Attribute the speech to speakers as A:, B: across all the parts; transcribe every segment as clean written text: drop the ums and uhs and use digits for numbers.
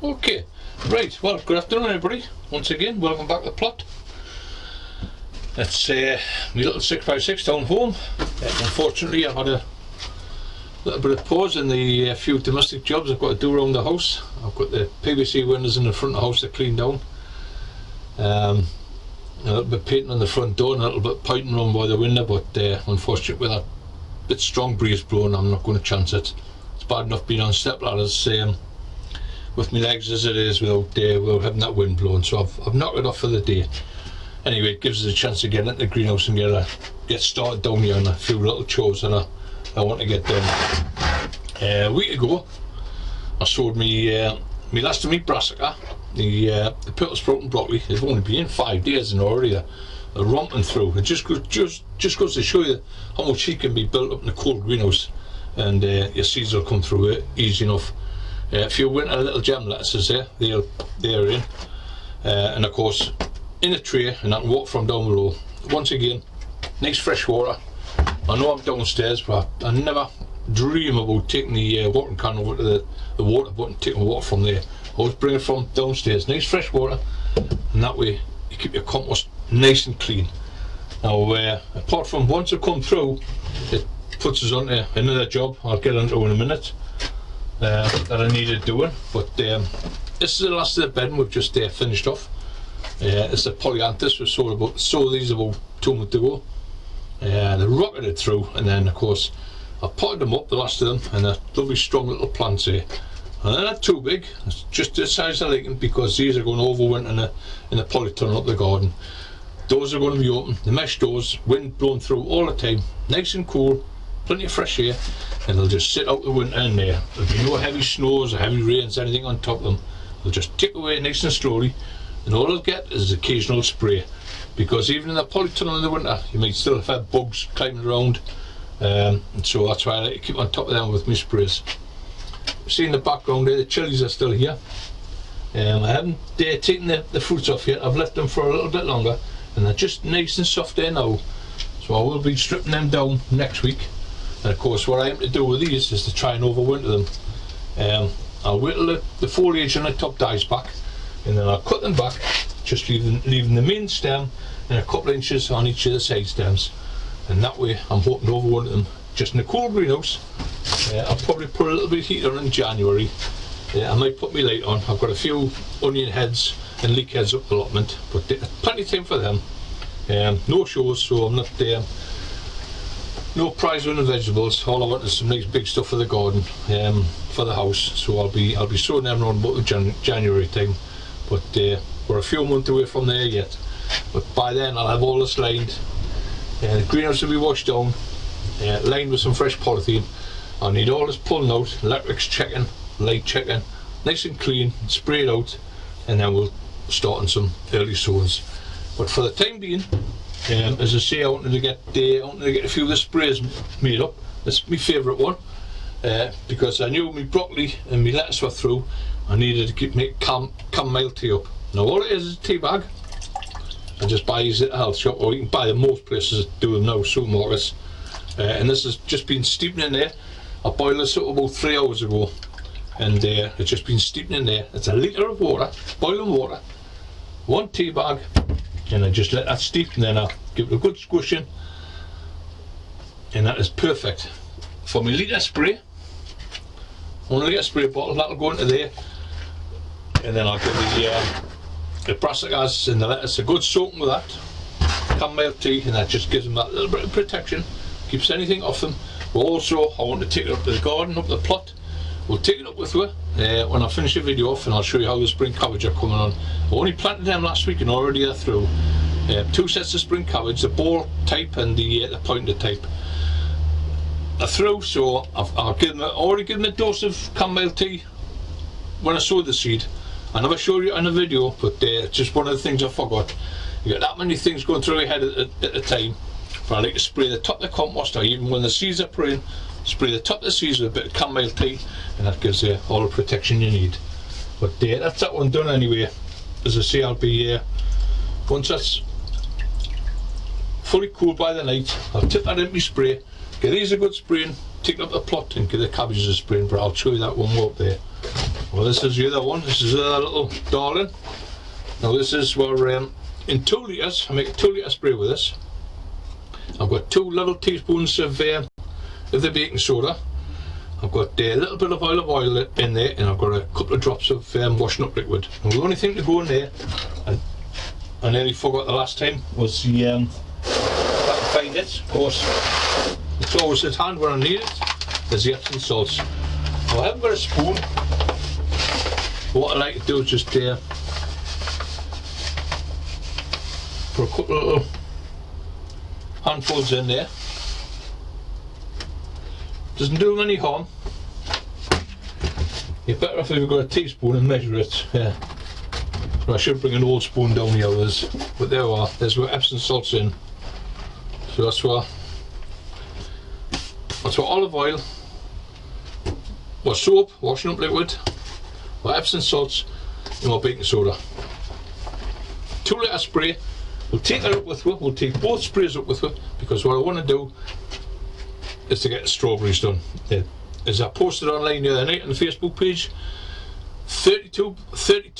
A: Okay, right, well, good afternoon everybody. Once again, welcome back to the plot. It's my little 6x6 down home. Unfortunately, I've had a little bit of pause in the few domestic jobs I've got to do around the house. I've got the PVC windows in the front of the house to clean down. A little bit painting on the front door and a little bit piping around by the window, but unfortunately with that bit strong breeze blowing, I'm not going to chance it. It's bad enough being on step ladders with my legs as it is without having that wind blowing, so I've knocked it off for the day. Anyway, it gives us a chance to get into the greenhouse and get started down here on a few little chores that I want to get done. A week ago I sowed me last meat brassica, the purple sprouting broccoli. They've only been in 5 days and already they're romping through. It just goes to show you how much heat can be built up in a cold greenhouse, and your seeds will come through it easy enough. A few winter little gem lettuces there, they're in, and of course in a tray, and I can walk from down below. Once again, nice fresh water. I know I'm downstairs, but I never dream about taking the watering can over to the water button, taking water from there. I always bring it from downstairs. Nice fresh water, and that way you keep your compost nice and clean. Now, apart from once it come through, it puts us on to another job I'll get into in a minute. That I needed doing, but this is the last of the bedding we've just finished off. It's the polyanthus. We sowed these about 2 months ago. They rocketed through, and then of course I potted them up, the last of them, and they're lovely strong little plants here. And they're not too big, it's just the size I like them, because these are going to overwinter in the polytunnel up the garden. Doors are going to be open, the mesh doors, wind blowing through all the time, nice and cool, plenty of fresh air, and they'll just sit out the winter in there. There'll be no heavy snows or heavy rains, anything on top of them. They'll just tick away nice and slowly, and all they'll get is occasional spray, because even in the polytunnel in the winter you might still have bugs climbing around, and so that's why I like to keep on top of them with my sprays. See in the background there, the chilies are still here. I haven't taken the fruits off yet. I've left them for a little bit longer, and they're just nice and soft there now, so I will be stripping them down next week. And of course what I aim to do with these is to try and overwinter them. I'll wait till the foliage on the top dies back, and then I'll cut them back, just leaving the main stem and a couple of inches on each of the side stems, and that way I'm hoping to overwinter them just in a cool greenhouse. I'll probably put a little bit of heater in January. I might put my light on. I've got a few onion heads and leek heads up the allotment, but plenty of time for them. No shows, so I'm not no prize winning vegetables. All I want is some nice big stuff for the garden, for the house. So I'll be sowing them around about the January time, but we're a few months away from there yet. But by then I'll have all this lined. The greenhouse will be washed down, lined with some fresh polythene. I need all this pulling out, electrics checking, light checking, nice and clean, sprayed out, and then we'll start on some early sowings. But for the time being, as I say, I wanted to get a few of the sprays made up. It's my favourite one, because I knew my broccoli and my lettuce were through. I needed to make chamomile tea up. Now all it is a tea bag. I just buy these at a health shop, or you can buy them most places that do them now, supermarkets. And this has just been steeping in there. I boiled this up about 3 hours ago, and it's just been steeping in there. It's a litre of water, boiling water, 1 tea bag, and I just let that steep, and then I'll give it a good squishing, and that is perfect for my litre spray. 1 litre spray bottle, that'll go into there, and then I'll give the brassicas and the lettuce a good soaking with that chamomile tea, and that just gives them that little bit of protection, keeps anything off them. But also I want to take it up to the garden, up the plot. We'll take it up with her when I finish the video off, and I'll show you how the spring cabbage are coming on. I only planted them last week and already they're through. 2 sets of spring cabbage, the ball type and the pointed type are through, so I've already given them a dose of chamomile tea when I sowed the seed. I never showed you in a video, but it's just one of the things I forgot. You got that many things going through your head at a time. But I like to spray the top of the compost, or even when the seeds are praying, spray the top of the seeds with a bit of chamomile tea, and that gives you all the protection you need. But that's that one done anyway. As I say, I'll be once that's fully cooled by the night, I'll tip that in my spray, give these a good spraying, take up the plot and give the cabbages a spraying, but I'll show you that one more up there. Well, this is the other one. This is a little darling. Now this is where in 2 litres, I make a 2 litre spray with this. I've got 2 little teaspoons of the baking soda. I've got a little bit of olive oil in there, and I've got a couple of drops of washing up liquid. And the only thing to go in there, and I nearly forgot the last time, was the, if I can find it, of course, it's always at hand when I need it, there's the Epsom salts. Now I haven't got a spoon. What I like to do is just put a couple of little handfuls in there. Doesn't do them any harm. You're better off if you've got a teaspoon and measure it. Yeah. So I should bring an old spoon down the others, but there we are. There's where Epsom salts in. So that's what olive oil, what soap, washing up liquid, what Epsom salts, and what baking soda. 2 litre spray. We'll take that up with you. We'll take both sprays up with you, because what I want to do is to get the strawberries done. As I posted online the other night on the Facebook page, 32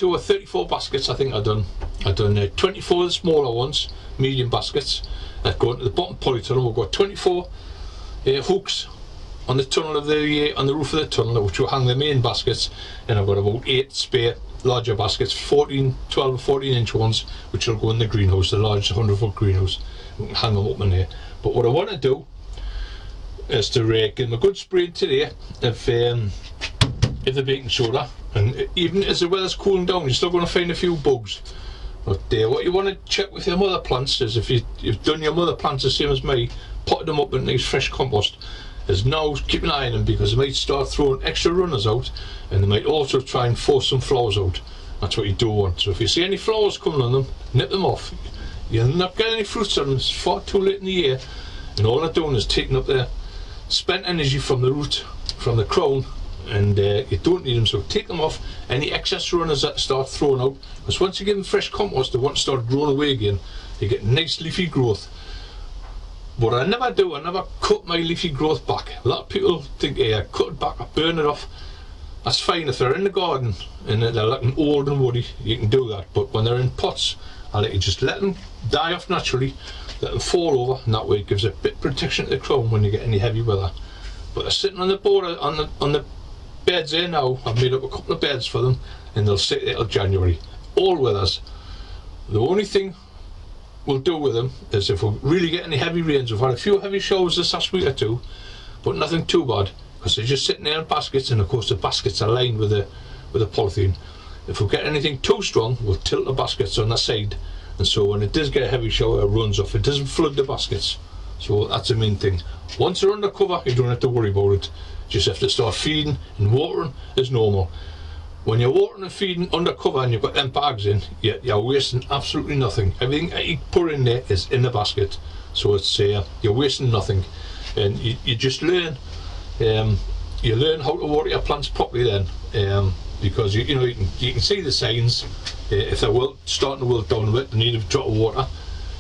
A: or 34 baskets I think I've done. I've done 24 of the smaller ones, medium baskets, that go into the bottom polytunnel. We've got 24 hooks on the tunnel of on the roof of the tunnel, which will hang the main baskets, and I've got about 8 spare larger baskets, 12 or 14 inch ones, which will go in the greenhouse, the large 100-foot greenhouse. We can hang them up in there. But what I want to do is to give them a good spray today of the baking soda, and even as the weather's cooling down, you're still going to find a few bugs. But what you want to check with your mother plants is, if you've done your mother plants the same as me, potted them up in nice fresh compost, is now keep an eye on them, because they might start throwing extra runners out, and they might also try and force some flowers out. That's what you don't want. So if you see any flowers coming on them, nip them off. You'll not get any fruits on them. It's far too late in the year, and all they're doing is taking up their spent energy from the root, from the crown, and you don't need them. So take them off. Any excess runners that start throwing out, because once you give them fresh compost, they want to start growing away again. You get nice leafy growth. What I never do, I never cut my leafy growth back. A lot of people think, hey, I cut it back, I burn it off. That's fine if they're in the garden and they're looking old and woody, you can do that. But when they're in pots, I like to just let them die off naturally, let them fall over, and that way it gives a bit of protection to the crown when you get any heavy weather. But they're sitting on the border, on the beds here now. I've made up a couple of beds for them, and they'll sit there till January, all weathers. The only thing we'll do with them is, if we really get any heavy rains, we've had a few heavy showers this last week or two, but nothing too bad, because they're just sitting there in baskets, and of course the baskets are lined with the polythene. If we get anything too strong, we'll tilt the baskets on the side, and so when it does get a heavy shower, it runs off. It doesn't flood the baskets. So that's the main thing. Once they're under cover, you don't have to worry about it. Just have to start feeding and watering as normal. When you're watering and feeding under cover and you've got them bags in, you're wasting absolutely nothing. Everything that you put in there is in the basket, so it's you're wasting nothing. And you just learn, you learn how to water your plants properly then, because you can see the signs. If they're starting to wilt down a bit, they need a drop of water.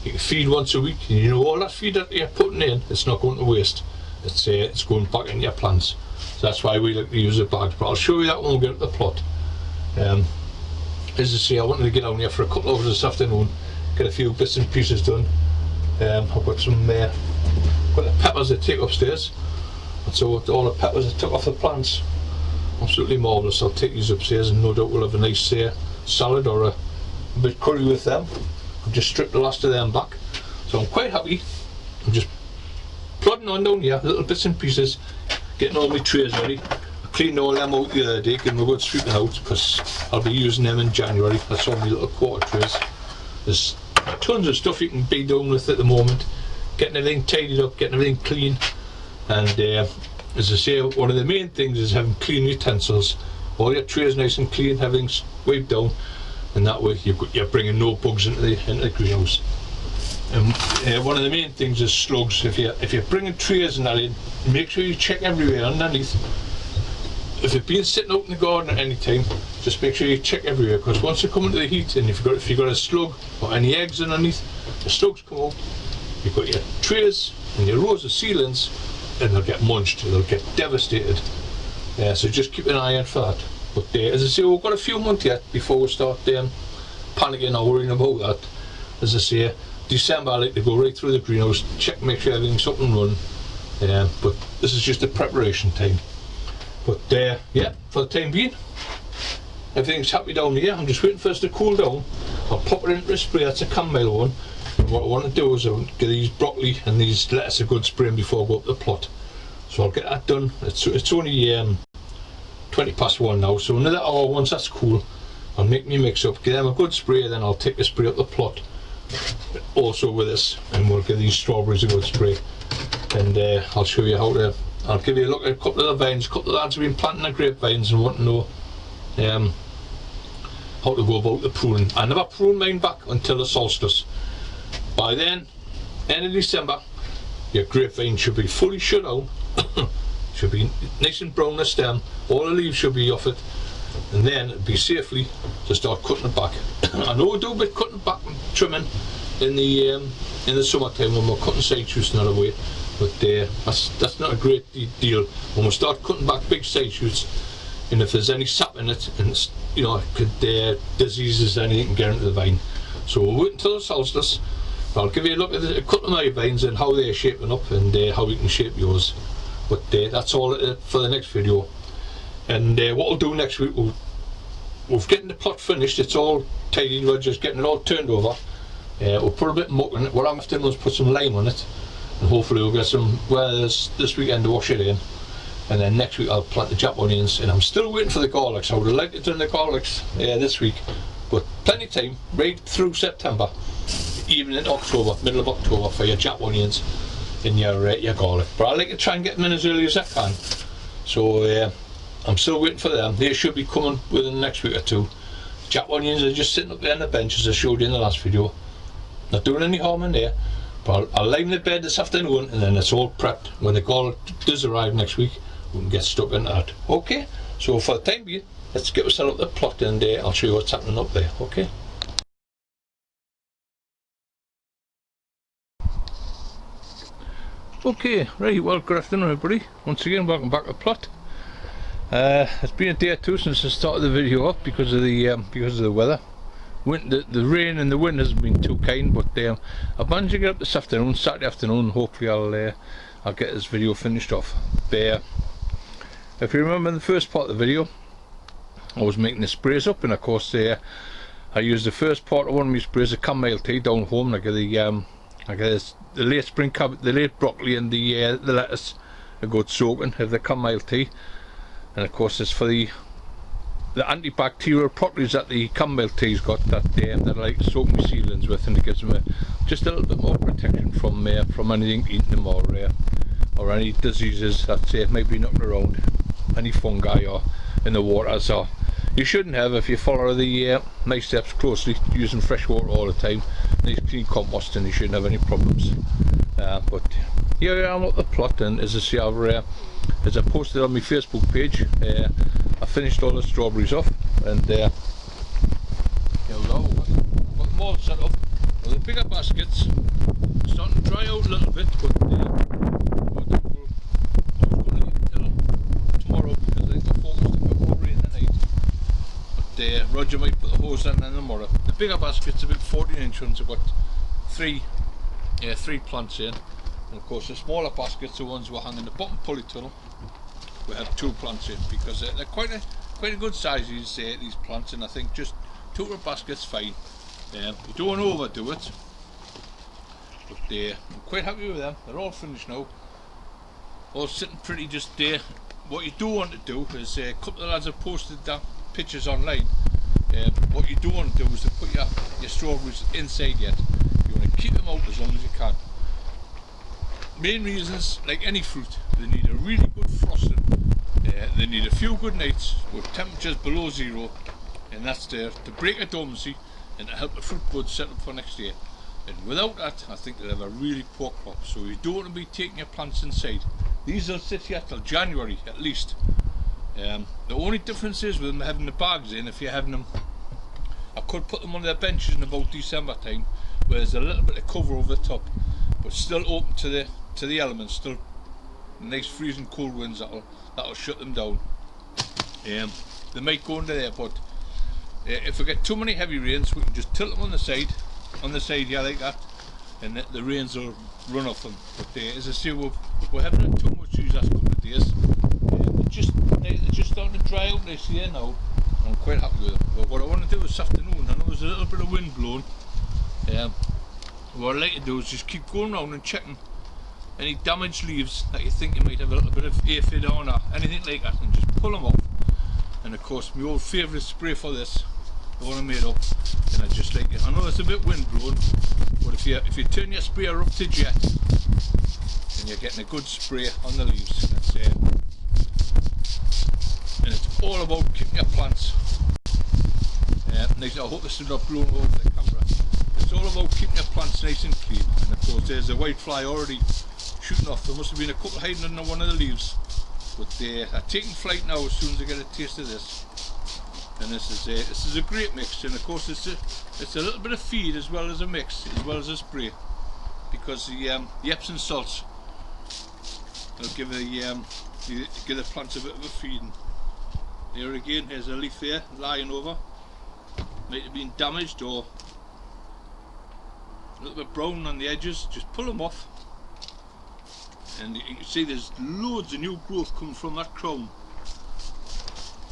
A: You can feed once a week, and you know all that feed that you're putting in, it's not going to waste. It's going back in your plants. So that's why we like to use the bags. But I'll show you that when we get at the plot. As I say, I wanted to get down here for a couple of hours this afternoon, get a few bits and pieces done. I've got some got the peppers I take upstairs, and so all the peppers I took off the plants, absolutely marvellous. I'll take these upstairs, and no doubt we'll have a nice salad or a bit curry with them. I've just stripped the last of them back, so I'm quite happy. I'm just plodding on down here, little bits and pieces, getting all my trays ready. Cleaned all them out the other day, giving them a good sweeping out, because I'll be using them in January. That's all my little quarter trays. There's tons of stuff you can be doing with at the moment, getting everything tidied up, getting everything clean. And as I say, one of the main things is having clean utensils. All your trays nice and clean, everything's wiped down, and that way you're bringing no bugs into the greenhouse. And one of the main things is slugs. If you're bringing trays and that in, make sure you check everywhere underneath. If you've been sitting out in the garden at any time, just make sure you check everywhere, because once you come into the heat, and if you've got a slug or any eggs underneath, the slugs come out, you've got your trays and your rows of ceilings, and they'll get munched, they'll get devastated. So just keep an eye out for that. But as I say, we've got a few months yet before we start panicking or worrying about that. As I say, December I like to go right through the greenhouse, check, make sure everything's up and running. But this is just a preparation time. But yeah, for the time being, everything's happy down here. I'm just waiting for us to cool down. I'll pop it into a spray. That's a Campbell one. And what I want to do is I'll get these broccoli and these lettuce a good spraying before I go up the plot. So I'll get that done. It's only 20 past 1 now, so another hour. Once that's cool, I'll make me mix up, give them a good spray, then I'll take a spray up the plot also with this, and we'll give these strawberries a good spray. And I'll show you how to, I'll give you a look at a couple of the vines. A couple of lads have been planting their grapevines and want to know how to go about the pruning. I never prune mine back until the solstice. By then, end of December, your grapevine should be fully shut out. Should be nice and brown the stem, all the leaves should be off it, and then it'd be safely to start cutting it back. I know we do a bit cutting back and trimming in the summertime when we're cutting side shoots and that away, but that's not a great deal when we start cutting back big side shoots. And if there's any sap in it, and it's, you know, it could diseases, anything can get into the vine. So we'll wait until the solstice. I'll give you a look at a couple of my vines and how they're shaping up, and how we can shape yours. But that's all for the next video. And what we'll do next week, we've getting the plot finished. It's all tidy. We're just getting it all turned over. We'll put a bit of muck in it. What I'm after is put some lime on it, and hopefully we'll get some weathers this weekend to wash it in. And then next week I'll plant the Jap onions, and I'm still waiting for the garlics. I would have liked to do the garlics this week, but plenty of time, right through September, even in October, middle of October, for your Jap onions in your garlic. But I like to try and get them in as early as I can. So I'm still waiting for them. They should be coming within the next week or two. Jap onions are just sitting up there on the bench, as I showed you in the last video. Not doing any harm in there. But I'll lime the bed this afternoon, and then it's all prepped. When the garlic does arrive next week, we can get stuck into that. Okay, so for the time being, let's get ourselves up the plot, and I'll show you what's happening up there. Okay. Okay, right, well, good afternoon everybody. Once again, welcome back to the plot. It's been a day or two since I started the video up because of the weather. The rain and the wind hasn't been too kind, but I've managed to get up this afternoon, Saturday afternoon, and hopefully I'll get this video finished off. If you remember in the first part of the video, I was making the sprays up, and of course I used the first part of one of my sprays, a chamomile tea, down home. I get the late spring cabbage, the late broccoli, and the lettuce a good soaking of the chamomile tea. And of course it's for the antibacterial properties that the chamomile tea's got, that I like to soak my seedlings with, and it gives them just a little bit more protection from anything eating them, or any diseases that might be knocking around, any fungi or in the water. So you shouldn't have, if you follow the my steps closely, using fresh water all the time, nice clean compost, and you shouldn't have any problems. But here I am at the plot, and as I say, as I posted on my Facebook page, I finished all the strawberries off, and here we go. I've got them all set up. Well, the bigger baskets starting to dry out a little bit, but I was going to leave it till tomorrow because I think the forecast a bit more rain tonight. But Roger might put the hose in tomorrow. The bigger baskets, about 14-inch ones, I've got three plants in. And of course the smaller baskets, the ones we're hanging the bottom pulley tunnel, we have 2 plants in, because they're quite a good size, these plants, and I think just 2 baskets fine. You don't want to overdo it, but I'm quite happy with them. They're all finished now, all sitting pretty. Just there. What you do want to do is, a couple of lads have posted that pictures online. What you do want to do is to put your strawberries inside yet. You want to keep them out as long as you can. Main reasons, like any fruit, they need a really good frosting. They need a few good nights with temperatures below 0, and that's there to break a dormancy and to help the fruit buds set up for next year. And without that, I think they'll have a really poor crop. So you don't want to be taking your plants inside. These will sit here till January at least. The only difference is with them having the bags in. If you're having them, I could put them on their benches in about December time, where there's a little bit of cover over the top, but still open to the elements, still nice freezing cold winds that'll shut them down. they might go under there, but if we get too many heavy rains, we can just tilt them on the side yeah, like that, and the rains will run off them. But as I say, we haven't had too much these last couple of days. They're just starting to dry out this year now. I'm quite happy with them. But what I want to do this afternoon, I know there's a little bit of wind blowing. What I like to do is just keep going around and checking any damaged leaves that you think you might have a little bit of aphid on or anything like that, and just pull them off. And of course my old favourite spray for this, the one I made up, and I just like it. I know it's a bit wind blown, but if you turn your sprayer up to jet, then you're getting a good spray on the leaves. That's it. And it's all about keeping your plants. I hope this is not blowing over the camera. It's all about keeping your plants nice and clean. And of course there's a whitefly already shooting off. There must have been a couple hiding under one of the leaves, but they're taking flight now as soon as I get a taste of this. And this is a great mix, and of course it's a little bit of feed as well as a mix, as well as a spray, because the Epsom salts will give the plants a bit of a feeding. There again, here's a leaf there lying over, might have been damaged or a little bit brown on the edges. Just pull them off, and you can see there's loads of new growth coming from that crown.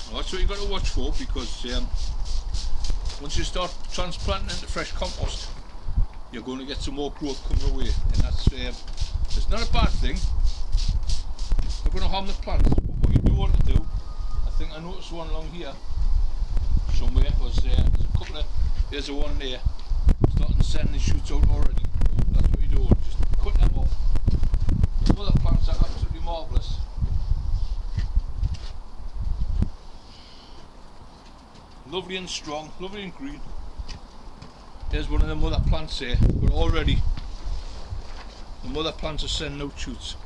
A: Well, that's what you've got to watch for, because once you start transplanting into fresh compost, you're going to get some more growth coming away, and that's it's not a bad thing. It's not going to harm the plants, but what you do want to do, I think I noticed one along here somewhere, was there's a couple of, there's a one there starting to send the shoots out already. That's what you do, just cut them off. Some other plants are absolutely marvellous. Lovely and strong, lovely and green. There's one of the mother plants here, but already the mother plants are sending out shoots.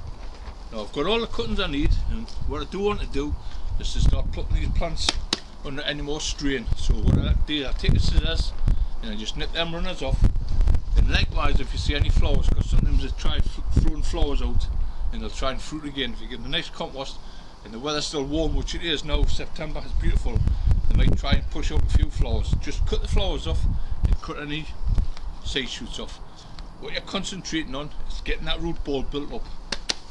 A: Now I've got all the cuttings I need, and what I do want to do is to start plucking these plants under any more strain. So what I do, I take the scissors and I just nip them runners off. And likewise, if you see any flowers, because sometimes they try throwing flowers out and they'll try and fruit again. If you give them a nice compost and the weather's still warm, which it is now, September is beautiful, they might try and push out a few flowers. Just cut the flowers off and cut any side shoots off. What you're concentrating on is getting that root ball built up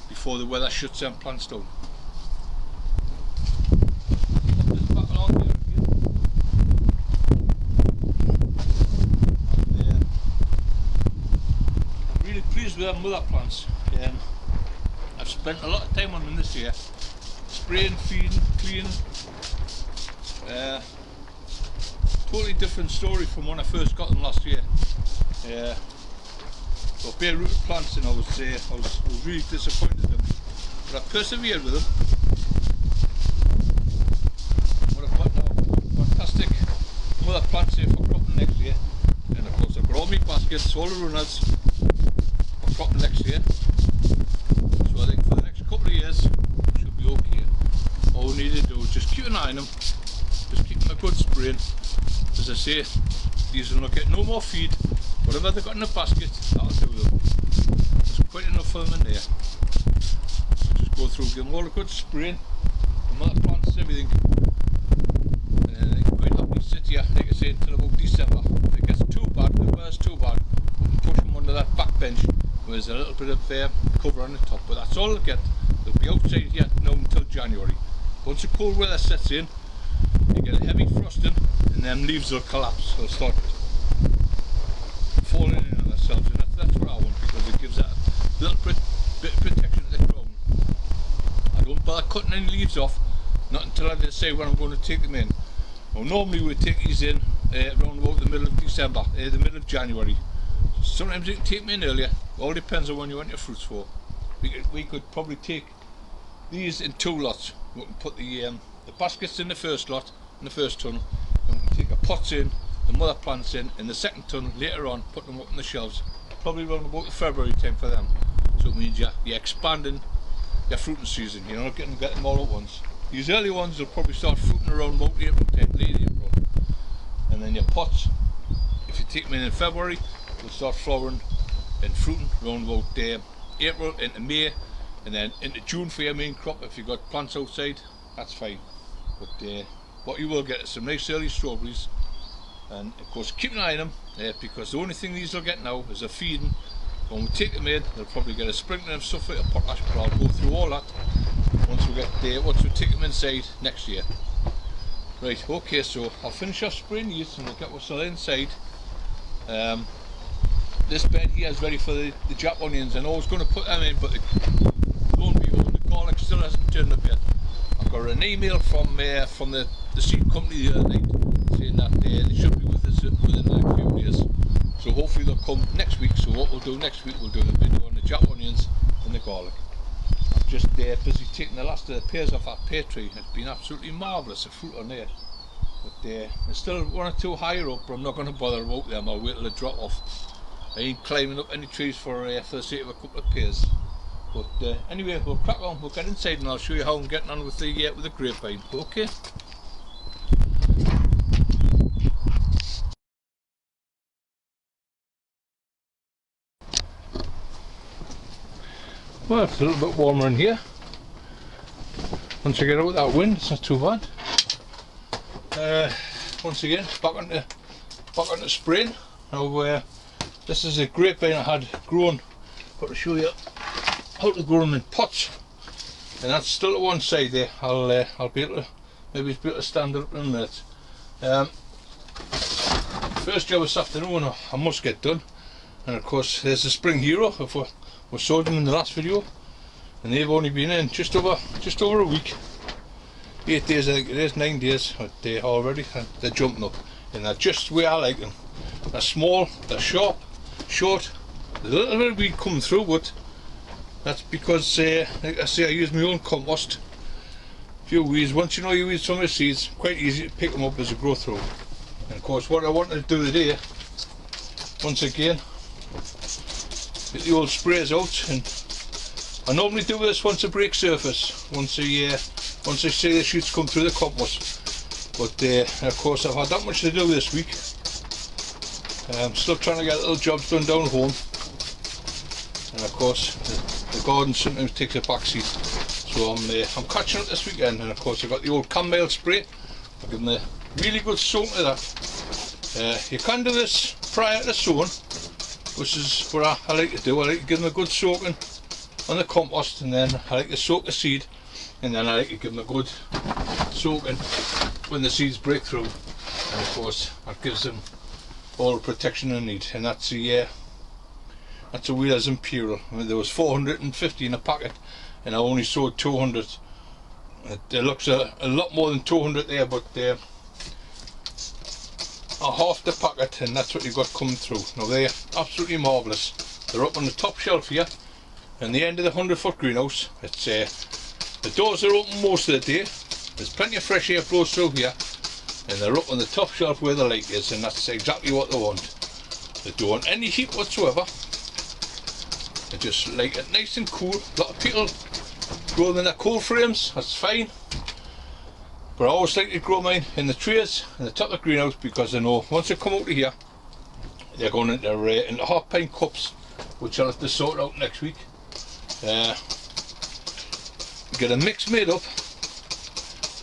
A: before the weather shuts them plants down. Back along there again. And, I'm really pleased with our mother plants. I've spent a lot of time on them this year, spraying, feeding, cleaning. Totally different story from when I first got them last year. So bare rooted plants, and I was really disappointed in them, but I persevered with them. What I've got now, fantastic mother plants here for cropping next year, and of course I've got all my baskets, all the runners for cropping next year. So I think for the next couple of years it should be okay. All we need to do is just keep an eye on them, just keep them a good spraying. As I say, these will not get no more feed. Whatever they've got in the basket, that'll do them. There's quite enough for them in there. So just go through, give them all a good spraying, the mother plants, everything. And then they can quite happily sit here, like I say, until about December. If it gets too bad, the weather's too bad, we can push them under that back bench where there's a little bit of cover on the top. But that's all they'll get. They'll be outside here now until January. Once the cold weather sets in, you get a heavy frosting, and then leaves will collapse. They'll start falling in on themselves, and that's what I want, because it gives that little bit of protection to the crown. I don't bother cutting any leaves off, not until I decide when I'm going to take them in. Well, normally we take these in around about the middle of December, the middle of January. Sometimes you can take them in earlier. It all depends on when you want your fruits for. We could probably take these in 2 lots. We can put the baskets in the first lot, in the first tunnel, and we can take the pots in, the mother plants in the second tunnel later on, put them up on the shelves, probably around about the February time for them. So it means you're expanding your fruiting season, you're not getting them all at once. These early ones will probably start fruiting around about April time, late April. And then your pots, if you take them in February, will start flowering and fruiting around about April into May, and then into June for your main crop. If you've got plants outside, that's fine. But what you will get is some nice early strawberries. And of course keep an eye on them, because the only thing these will get now is a feeding. When we take them in, they'll probably get a sprinkling of sulphate of potash, but I'll go through all that once we take them inside next year. Right, okay, so I'll finish off spraying these and we'll get what's inside. This bed here is ready for the Jap onions, and I was going to put them in, but lo and behold, the garlic still hasn't turned up yet. I got an email from the seed company the other night saying that they should be with us within the next few days. So hopefully they'll come next week. So what we'll do next week, we'll do a video on the Jap onions and the garlic. I'm just busy taking the last of the pears off that pear tree. It's been absolutely marvellous, the fruit on there. But there's still one or two higher up, but I'm not going to bother about them. I'll wait till they drop off. I ain't climbing up any trees for the sake of a couple of pears. But anyway, we'll crack on. We'll get inside and I'll show you how I'm getting on with the grapevine. Okay. Well, it's a little bit warmer in here. Once I get out of that wind, it's not too bad. Once again, back onto spraying. Now, this is a grapevine I had grown. Got to show you how to grow them in pots, and that's still at one side there. I'll be able to be able to stand up in a minute. First job this afternoon I must get done, and of course there's the Spring Hero. We sold them in the last video, and they've only been in just over a week. 8 days, I think it is, 9 days already. They're jumping up, and they're just the way I like them. They're small, they're sharp, short. There's a little bit of weed coming through, but that's because, like I say, I use my own compost. A few weeds. Once you know you weed some of the seeds, quite easy to pick them up as they grow through. And of course, what I wanted to do today, once again, get the old sprays out, and I normally do this once I break surface, once I see the shoots come through the compost. But of course I've had that much to do this week. I'm still trying to get little jobs done down home, and of course the garden sometimes takes a backseat. So I'm catching up this weekend, and of course I've got the old Campbell spray. I've given a really good soak to that. You can do this prior to sowing, which is what I like to do. I like to give them a good soaking on the compost, and then I like to soak the seed, and then I like to give them a good soaking when the seeds break through, and of course that gives them all the protection they need. And that's a Wheelers Imperial. I mean, there was 450 in a packet, and I only sold 200. It looks a lot more than 200 there, but half the packet, and that's what you've got coming through. Now they're absolutely marvellous. They're up on the top shelf here, and the end of the 100-foot greenhouse. It's the doors are open most of the day. There's plenty of fresh air flows through here, and they're up on the top shelf where the light is, and that's exactly what they want. They don't want any heat whatsoever. They just like it nice and cool. A lot of people grow them in their cold frames, that's fine. But I always like to grow mine in the trays in the top of the greenhouse, because I know once they come out of here, they're going into half-pint cups, which I'll have to sort out next week. Get a mix made up,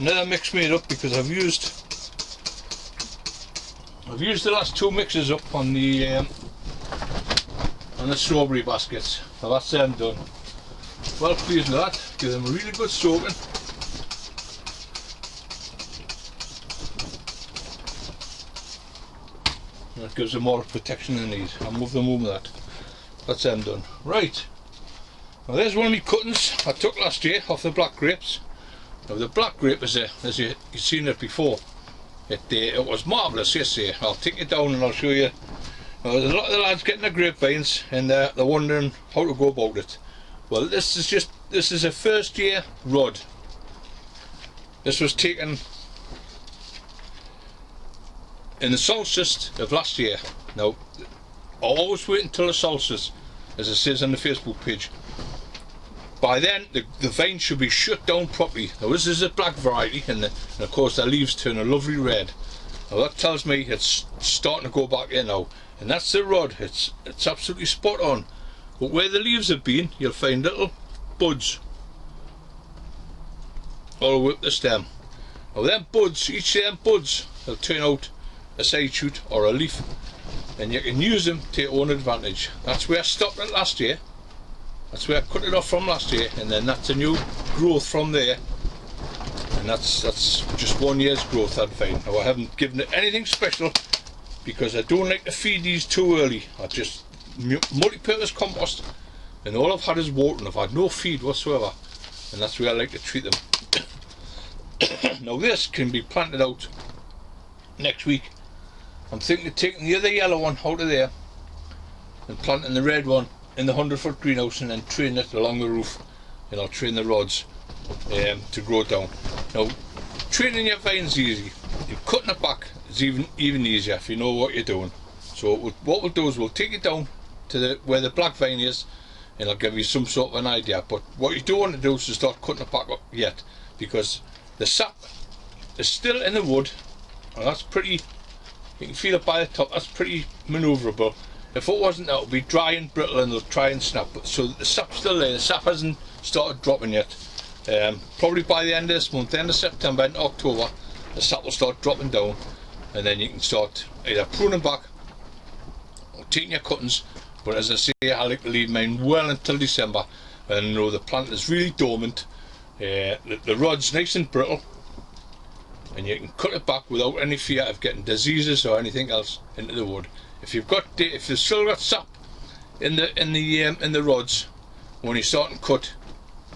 A: another mix made up, because I've used the last two mixes up on the strawberry baskets. Now that's them done. Well pleased with that. Give them a really good soaking. That gives them all the protection they need. I'll move them over that. That's them done. Right. Now there's one of my cuttings I took last year off the black grapes. Now the black grape is as you've seen it before. It was marvellous yesterday. I'll take it down and I'll show you. Now, there's a lot of the lads getting their grapevines, and they're wondering how to go about it. Well, this is a first year rod. This was taken in the solstice of last year. Now I always wait until the solstice, as it says on the Facebook page. By then the vine should be shut down properly. Now this is a black variety, and of course the leaves turn a lovely red. Now that tells me it's starting to go back in now, and that's the rod. It's absolutely spot on. But where the leaves have been, you'll find little buds all the way up the stem. Now them buds, each of them buds will turn out a side shoot or a leaf, and you can use them to your own advantage. That's where I stopped it last year. That's where I cut it off from last year, and then that's a new growth from there. And that's just 1 year's growth, that vine. Now I haven't given it anything special because I don't like to feed these too early. I just multi-purpose compost, and all I've had is water, and I've had no feed whatsoever, and that's where I like to treat them. Now this can be planted out next week. I'm thinking of taking the other yellow one out of there and planting the red one in the 100-foot greenhouse, and then train it along the roof, and I'll train the rods to grow down. Now training your vines easy, cutting it back is even easier if you know what you're doing. So what we'll do is we'll take it down to where the black vine is, and I'll give you some sort of an idea. But what you don't want to do is to start cutting it back up yet, because the sap is still in the wood, and that's pretty, you can feel it by the top, that's pretty manoeuvrable. If it wasn't, that would be dry and brittle and they'll try and snap. So the sap's still there, the sap hasn't started dropping yet. Probably by the end of this month, the end of September and October, the sap will start dropping down, and then you can start either pruning back or taking your cuttings. But as I say, I like to leave mine well until December, and I know the plant is really dormant. The rod's nice and brittle, and you can cut it back without any fear of getting diseases or anything else into the wood. If you've still got sap in the rods, when you start and cut,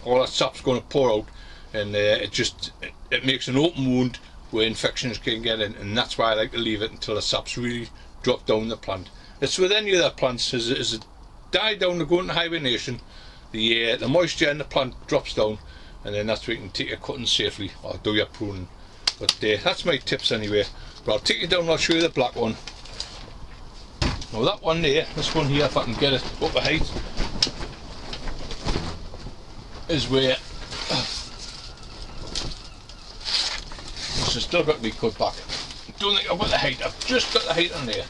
A: all that sap's going to pour out, and it makes an open wound where infections can get in, and that's why I like to leave it until the sap's really dropped down the plant. It's with any other plants, as it die down to go into hibernation, the moisture in the plant drops down, and then that's where you can take your cutting safely or do your pruning. But that's my tips anyway. But I'll take you down and I'll show you the black one. Now that one there, this one here, if I can get it up a height, is where this has still got to be cut back. I don't think I've got the height, I've just got the height on there.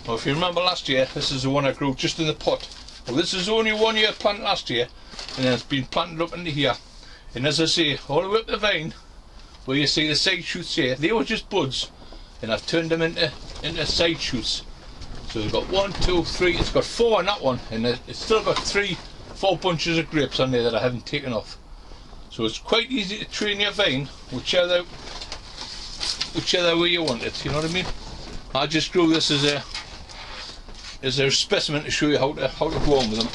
A: Now if you remember last year, this is the one I grew just in the pot. Well, this is only 1 year plant last year, and then it's been planted up into here. And as I say, all the way up the vine, where you see the side shoots here, they were just buds, and I've turned them into side shoots. So they've got 1, 2, 3, it's got 4 on that one, and it's still got 4 bunches of grapes on there that I haven't taken off. So it's quite easy to train your vine, whichever way you want it, you know what I mean? I just grew this as a specimen to show you how to go on with them.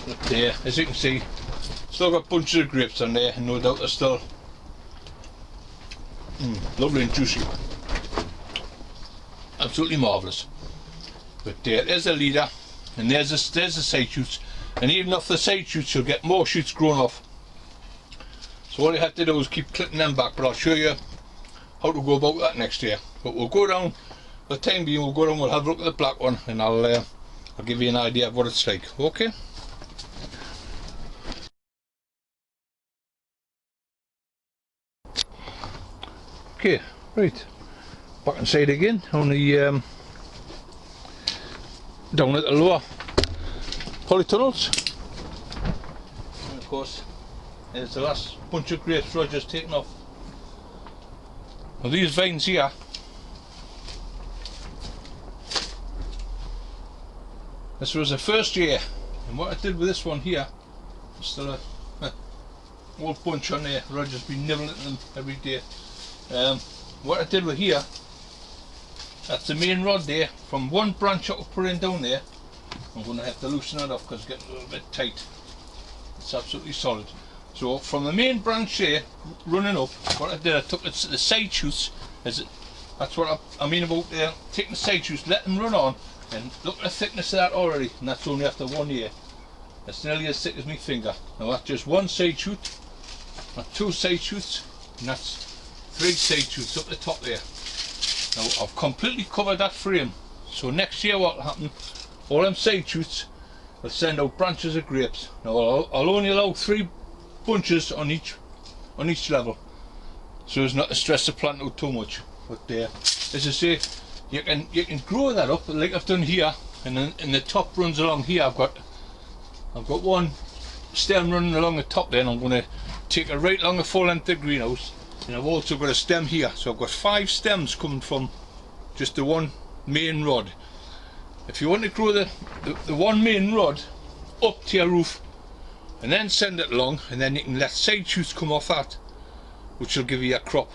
A: But there, as you can see, still got bunches of grapes on there, and no doubt they're still lovely and juicy. Absolutely marvellous. But there's a leader, and there's the side shoots, and even off the side shoots you'll get more shoots growing off. So all you have to do is keep clipping them back, but I'll show you how to go about that next year. But we'll go down, for the time being, we'll have a look at the black one, and I'll give you an idea of what it's like. Okay? Okay, right, back inside again on the down at the lower polytunnels. And of course, there's the last bunch of grapes Roger's taken off. Now these vines here, this was the first year, and what I did with this one here, still a whole bunch on there. Roger's been nibbling at them every day. What I did with here, that's the main rod there, from one branch up put in down there. I'm going to have to loosen it off because it's getting a little bit tight. It's absolutely solid. So from the main branch there, running up, what I did, I took the side shoots, that's what I mean about taking the side shoots, let them run on, and look at the thickness of that already, and that's only after 1 year. It's nearly as thick as my finger. Now that's just one side shoot, not 2 side shoots, and that's 3 side shoots up the top there. Now I've completely covered that frame, so next year what will happen, all them side shoots will send out branches of grapes. Now I'll only allow 3 bunches on each level, so as not to stress the plant out too much. But as I say, you can grow that up like I've done here, and then the top runs along here. I've got one stem running along the top there, and I'm going to take it right along the full length of the greenhouse, and I've also got a stem here, so I've got 5 stems coming from just the one main rod. If you want to grow the one main rod up to your roof and then send it along, and then you can let side shoots come off that, which will give you a crop.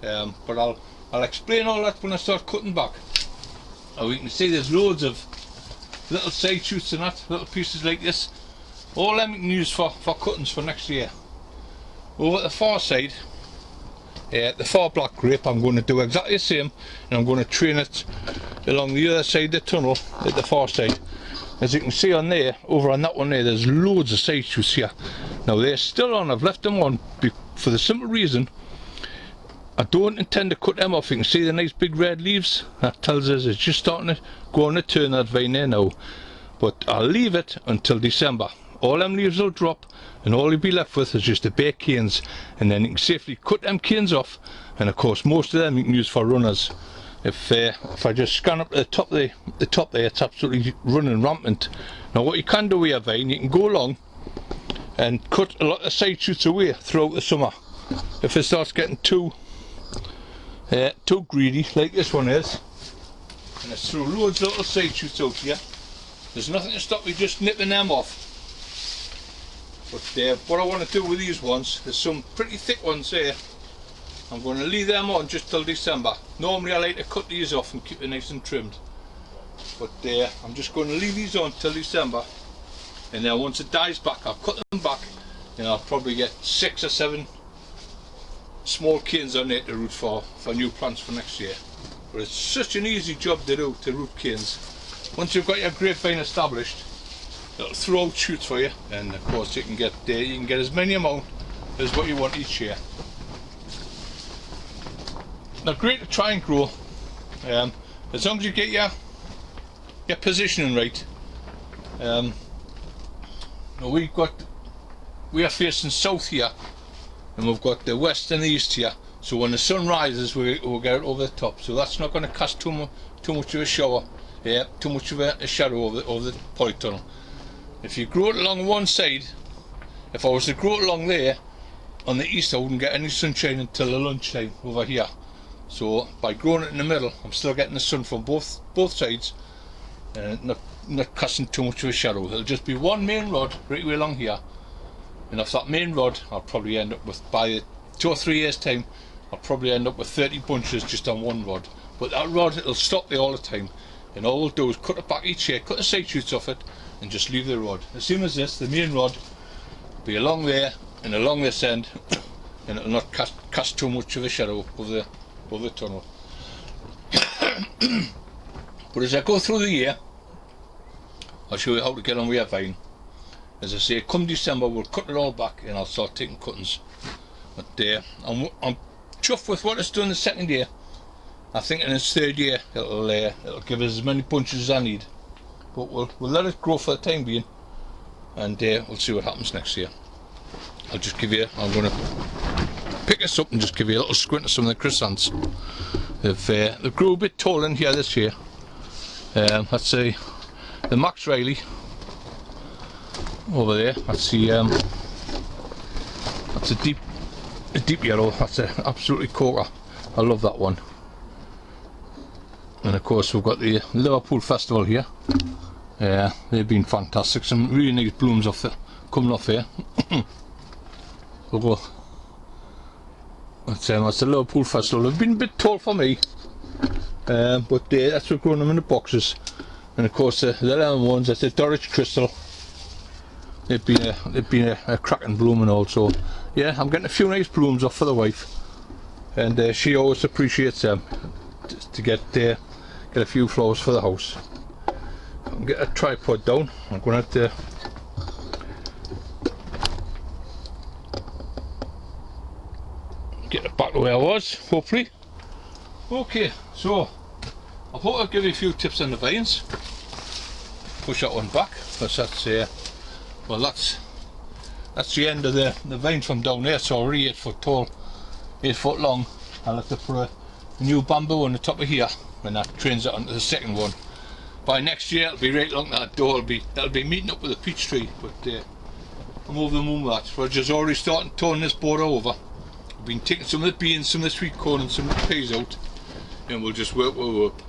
A: But I'll explain all that when I start cutting back. Now we can see there's loads of little side shoots and that, little pieces like this. All them you can use for cuttings for next year. Over at the far side, the far black grape, I'm going to do exactly the same, and I'm going to train it along the other side of the tunnel at the far side. As you can see on there, over on that one there, there's loads of side shoots here. Now they're still on, I've left them on for the simple reason I don't intend to cut them off. You can see the nice big red leaves, that tells us it's just starting to go on to turn that vine there now. But I'll leave it until December. All them leaves will drop and all you'll be left with is just the bare canes, and then you can safely cut them canes off, and of course most of them you can use for runners. If I just scan up to the top there, it's absolutely running rampant. Now what you can do with your vine, you can go along and cut a lot of side shoots away throughout the summer. If it starts getting too greedy like this one is, and it's through loads of little side shoots out here, there's nothing to stop you just nipping them off. But what I want to do with these ones, there's some pretty thick ones there, I'm going to leave them on just till December. Normally I like to cut these off and keep it nice and trimmed, but I'm just going to leave these on till December, and then once it dies back I'll cut them back, and I'll probably get 6 or 7 small canes on there to root for new plants for next year. But it's such an easy job to do, to root canes. Once you've got your grapevine established, it'll throw out shoots for you, and of course you can get as many amount as what you want each year. They're great to try and grow, as long as you get your positioning right. We are facing south here, and we've got the west and the east here, so when the sun rises we'll get it over the top, so that's not going to cast too much of a shower, too much of a shadow over the polytunnel. If you grow it along one side, if I was to grow it along there on the east, I wouldn't get any sunshine until the lunchtime over here. So by growing it in the middle, I'm still getting the sun from both sides, and not casting too much of a shadow. It'll just be one main rod right way along here, and off that main rod I'll probably end up with, by 2 or 3 years time, I'll probably end up with 30 bunches just on one rod. But that rod, it'll stop there all the time, and all we'll do is cut it back each year, cut the side shoots off it, and just leave the rod. As soon as this, the main rod will be along there and along this end, and it'll not cast too much of a shadow over the tunnel. But as I go through the year, I'll show you how to get on with your vine. As I say, come December we'll cut it all back and I'll start taking cuttings. But I'm chuffed with what it's done the second year. I think in its third year it'll give us as many bunches as I need. But we'll let it grow for the time being, and we'll see what happens next year. I'm going to pick this up and just give you a little squint of some of the chrysanthemums. They've grew a bit tall in here this year. Let's say the Max Riley over there, that's a deep yellow, that's absolutely corker. I love that one. And of course we've got the Liverpool Festival here. They've been fantastic, some really nice blooms coming off here. That's the Liverpool Festival. They've been a bit tall for me, but that's what growing them in the boxes. And of course the lemon ones, that's the Doric Crystal. They've been a cracking bloom, and also, yeah, I'm getting a few nice blooms off for the wife, and she always appreciates them to get a few flowers for the house. I'll get a tripod down. I'm going to have to get it back to where I was, hopefully. Okay, so I thought I'd give you a few tips on the vines. Push that one back, because that's well, that's the end of the vine from down there. It's already 8 foot tall, 8 foot long. I'll have to put a new bamboo on the top of here, and that trains it onto the second one. By next year it'll be right along that door, that'll be meeting up with a peach tree. But I'm over the moon with that. We're just already starting turning this border over. I've been taking some of the beans, some of the sweet corn and some of the peas out, and we'll just work our way up.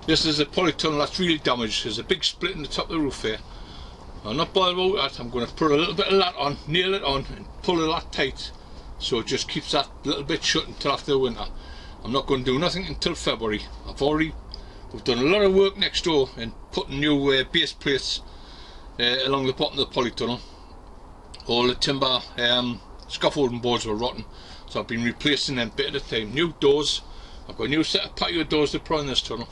A: This is a polytunnel that's really damaged. There's a big split in the top of the roof here. I'm not bothered about that. I'm going to put a little bit of lat on, nail it on and pull the lat tight so it just keeps that little bit shut until after the winter. I'm not going to do nothing until February. We've done a lot of work next door and putting new base plates along the bottom of the polytunnel. All the timber scaffolding boards were rotten, so I've been replacing them bit at a time. New doors. I've got a new set of patio doors to put in this tunnel.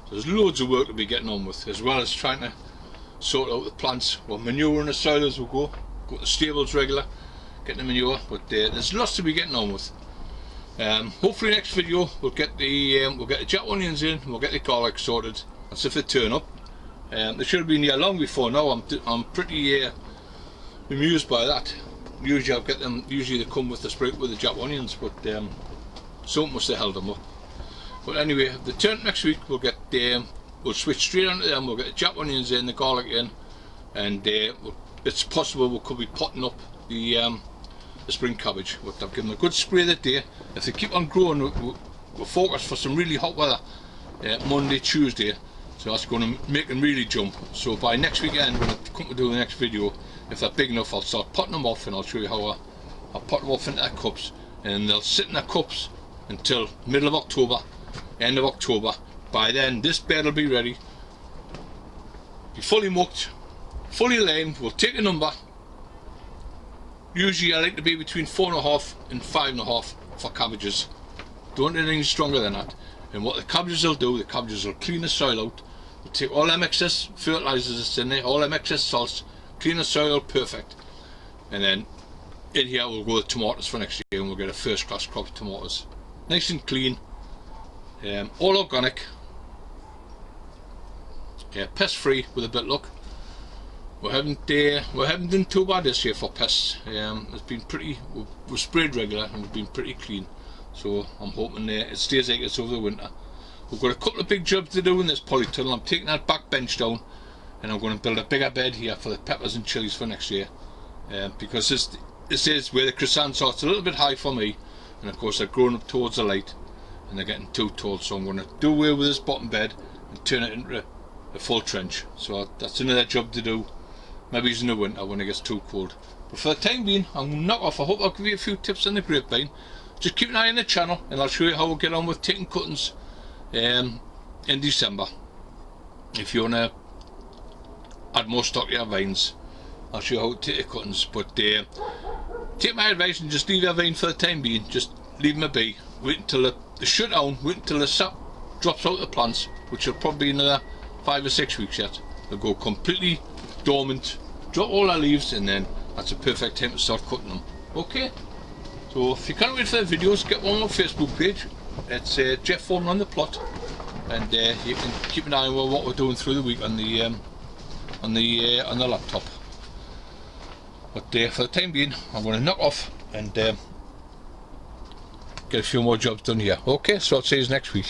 A: So there's loads of work to be getting on with, as well as trying to sort out the plants. Well, manure in the soil as we go to the stables regular, getting the manure, but there's lots to be getting on with. Hopefully next video we'll get the jack onions in, and we'll get the garlic sorted. That's if they turn up. They should have been here long before now. I'm pretty amused by that. Usually I'll get them. Usually they come with the jack onions, but something must have held them up. But anyway, if they turn up next week, we'll get we'll switch straight onto them. We'll get the jack onions in, the garlic in, and it's possible we could be potting up the spring cabbage. But I've given them a good spray that day. If they keep on growing, we're focused for some really hot weather Monday, Tuesday, so that's going to make them really jump. So by next weekend, when I come to do the next video, if they're big enough, I'll start potting them off, and I'll show you how I'll pot them off into their cups, and they'll sit in their cups until middle of October, end of October. By then this bed will be ready, be fully mucked, fully limed. We'll take a number. Usually I like to be between 4.5 and 5.5 for cabbages. Don't do anything stronger than that. And what the cabbages will do, the cabbages will clean the soil out. We'll take all them excess fertilisers that's in there, all them excess salts, clean the soil perfect. And then in here we'll go with tomatoes for next year, and we'll get a first class crop of tomatoes. Nice and clean, all organic, pest free with a bit of luck. We haven't done too bad this year for pests. It's been pretty, we've sprayed regular and we've been pretty clean, so I'm hoping it stays like this over the winter. We've got a couple of big jobs to do in this polytunnel. I'm taking that back bench down, and I'm going to build a bigger bed here for the peppers and chilies for next year, because this is where the chrysanthemums are. It's a little bit high for me, and of course they're growing up towards the light and they're getting too tall, so I'm going to do away with this bottom bed and turn it into a full trench. So that's another job to do. Maybe it's in the winter when it gets too cold. But for the time being, I'm going to knock off. I hope I'll give you a few tips on the grapevine. Just keep an eye on the channel, and I'll show you how we'll get on with taking cuttings in December. If you want to add more stock to your vines, I'll show you how to take your cuttings. But take my advice and just leave your vine for the time being. Just leave them be. Wait until the shut down. Wait until the sap drops out of the plants, which will probably be another 5 or 6 weeks yet. They'll go completely dormant, drop all their leaves, and then that's a perfect time to start cutting them. Okay, so if you can't wait for the videos, get one on my Facebook page. It's Jeff Foreman on the Plot, and you can keep an eye on what we're doing through the week on the laptop. But for the time being, I'm going to knock off and get a few more jobs done here. Okay, so I'll see you next week.